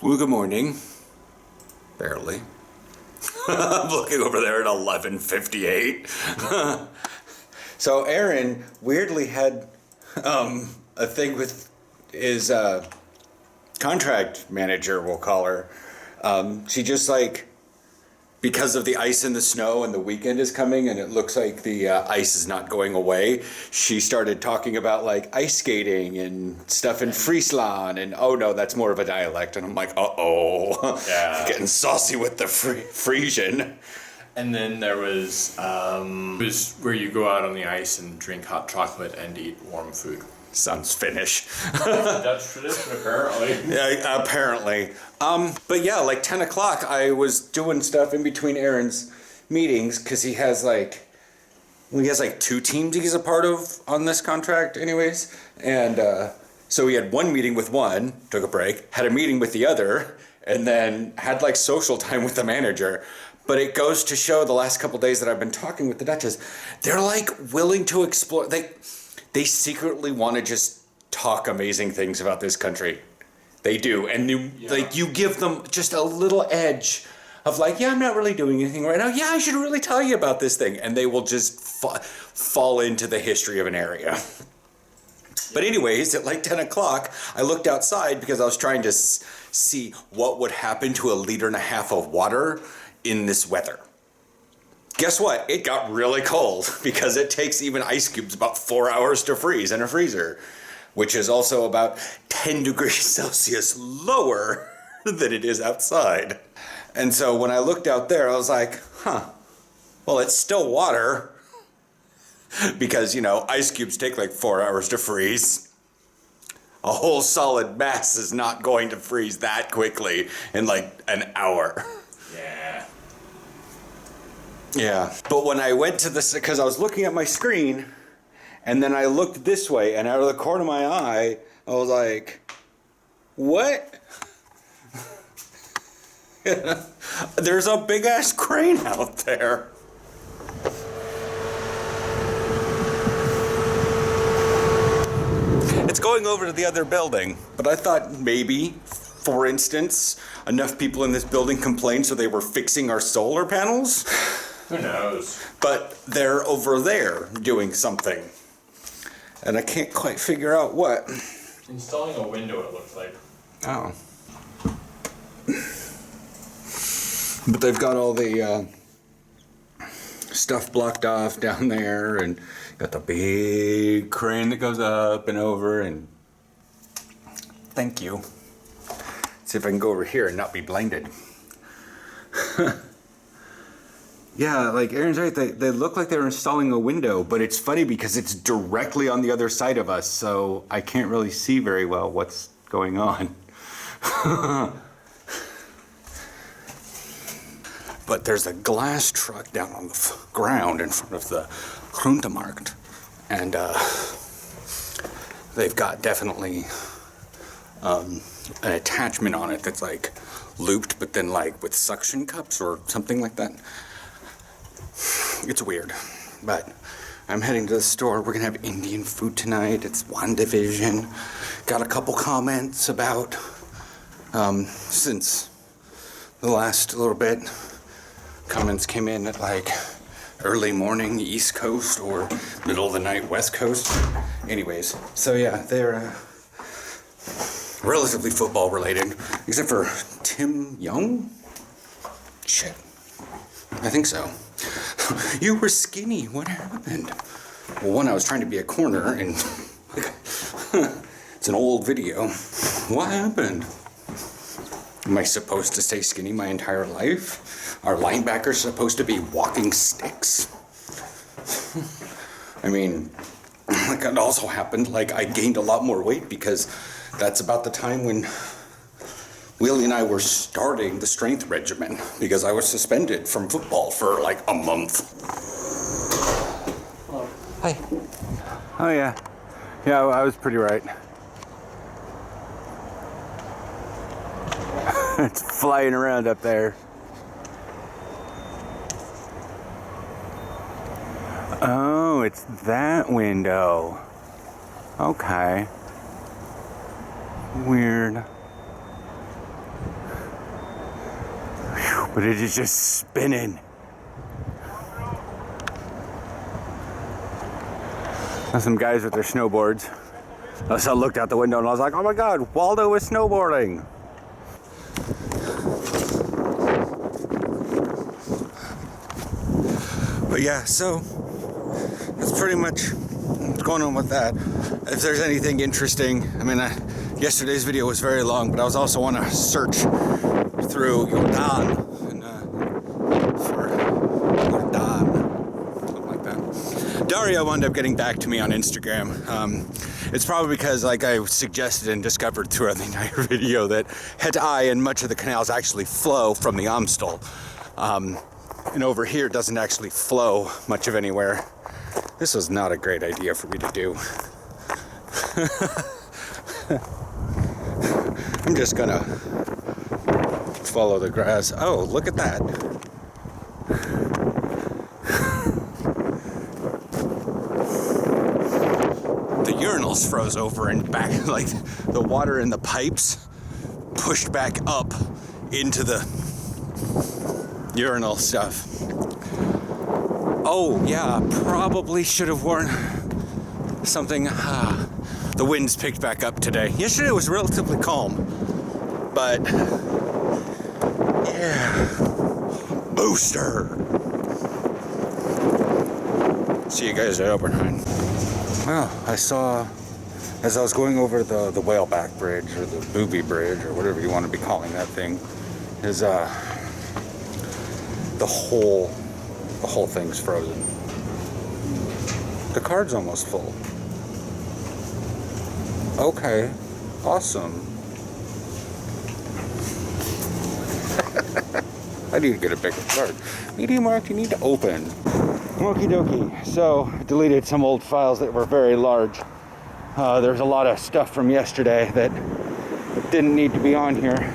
Well, good morning. Barely. I'm looking over there at 11:58. So Aaron weirdly had a thing with his contract manager, we'll call her. She just like, because of the ice and the snow and the weekend is coming and it looks like the ice is not going away, she started talking about like ice skating and stuff in Friesland, and oh no, that's more of a dialect. And I'm like, uh-oh. Yeah. Getting saucy with the Frisian. And then there was where you go out on the ice and drink hot chocolate and eat warm food. Sounds Finnish. Dutch tradition, apparently. Yeah, apparently. But yeah, like 10 o'clock, I was doing stuff in between Aaron's meetings because he has like 2 teams he's a part of on this contract anyways. And so we had one meeting with one, took a break, had a meeting with the other, and then had like social time with the manager. But it goes to show the last couple days that I've been talking with the Dutches, they're like willing to explore. They secretly want to just talk amazing things about this country. They do. And you give them just a little edge of like, yeah, I'm not really doing anything right now. Yeah, I should really tell you about this thing. And they will just fall into the history of an area. But anyways, at like 10 o'clock, I looked outside because I was trying to see what would happen to 1.5 liters of water in this weather. Guess what? It got really cold because it takes even ice cubes about 4 hours to freeze in a freezer, which is also about 10 degrees Celsius lower than it is outside. And so when I looked out there, I was like, well, it's still water because, ice cubes take like 4 hours to freeze. A whole solid mass is not going to freeze that quickly in like an hour. Yeah, but when I went to this, because I was looking at my screen, and then I looked this way, and out of the corner of my eye, I was like, what? There's a big-ass crane out there. It's going over to the other building, but I thought maybe, for instance, enough people in this building complained so they were fixing our solar panels. Who knows? But they're over there doing something. And I can't quite figure out what. Installing a window, it looks like. Oh. But they've got all the stuff blocked off down there, and got the big crane that goes up and over, and thank you. Let's see if I can go over here and not be blinded. Yeah, like Aaron's right, they look like they're installing a window, but it's funny because it's directly on the other side of us, so I can't really see very well what's going on. But there's a glass truck down on the ground in front of the Groentemarkt, and they've got definitely an attachment on it that's like looped, but then like with suction cups or something like that. It's weird, but I'm heading to the store. We're gonna have Indian food tonight. It's WandaVision. Got a couple comments about since the last little bit. Comments came in at like early morning East Coast or middle of the night West Coast. Anyways, so yeah, they're relatively football related, except for Tim Young. Shit, I think so. You were skinny. What happened? Well, one, I was trying to be a corner, and it's an old video. What happened? Am I supposed to stay skinny my entire life? Are linebackers supposed to be walking sticks? I mean, like it also happened, like I gained a lot more weight because that's about the time when Willie and I were starting the strength regimen because I was suspended from football for like a month. Hello. Hi. Oh yeah. Yeah, I was pretty right. It's flying around up there. Oh, it's that window. Okay. Weird. but it is just spinning. And some guys with their snowboards. So I looked out the window and I was like, oh my God, Waldo is snowboarding. But yeah, so that's pretty much what's going on with that. If there's anything interesting, I mean, yesterday's video was very long, but I was also on a search through Jordan and for Jordan, something like that. Daria wound up getting back to me on Instagram. It's probably because, like I suggested and discovered throughout the entire video, that Het I and much of the canals actually flow from the Amstel. And over here it doesn't actually flow much of anywhere. This was not a great idea for me to do. I'm just gonna follow the grass. Oh, look at that. The urinals froze over and back, like the water in the pipes pushed back up into the urinal stuff. Oh yeah, probably should have worn something. The wind's picked back up today. Yesterday was relatively calm, but yeah, booster. See you guys at Oberheim. Well, I saw, as I was going over the Whaleback Bridge, or the Booby Bridge, or whatever you want to be calling that thing, is the whole thing's frozen. The card's almost full. Okay, awesome. I need to get a bigger card. Media Mark, you need to open. Okie dokie. So, deleted some old files that were very large. There's a lot of stuff from yesterday that didn't need to be on here.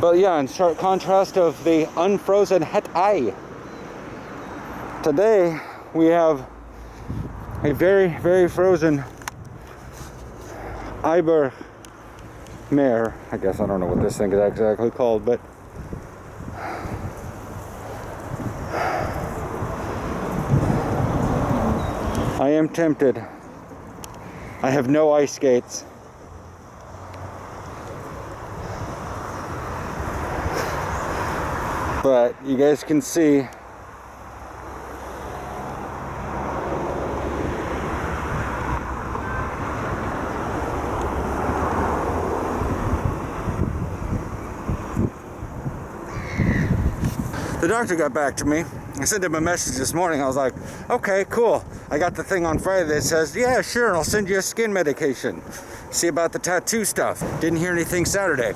But yeah, in stark contrast of the unfrozen Het I, today we have a very, very frozen Ibermeer. I guess I don't know what this thing is exactly called, but I am tempted. I have no ice skates. But you guys can see the doctor got back to me. I sent him a message this morning. I was like, okay, cool. I got the thing on Friday that says, yeah, sure, and I'll send you a skin medication. See about the tattoo stuff. Didn't hear anything Saturday.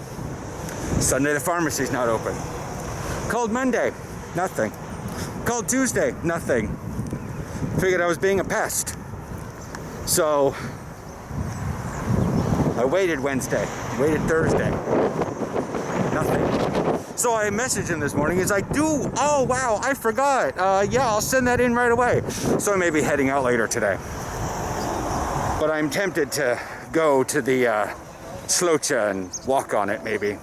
Sunday, the pharmacy's not open. Called Monday, nothing. Called Tuesday, nothing. Figured I was being a pest. So, I waited Wednesday, waited Thursday, nothing. So I messaged him this morning. He's like, oh wow, I forgot. Yeah, I'll send that in right away. So I may be heading out later today. But I'm tempted to go to the Slocha and walk on it maybe.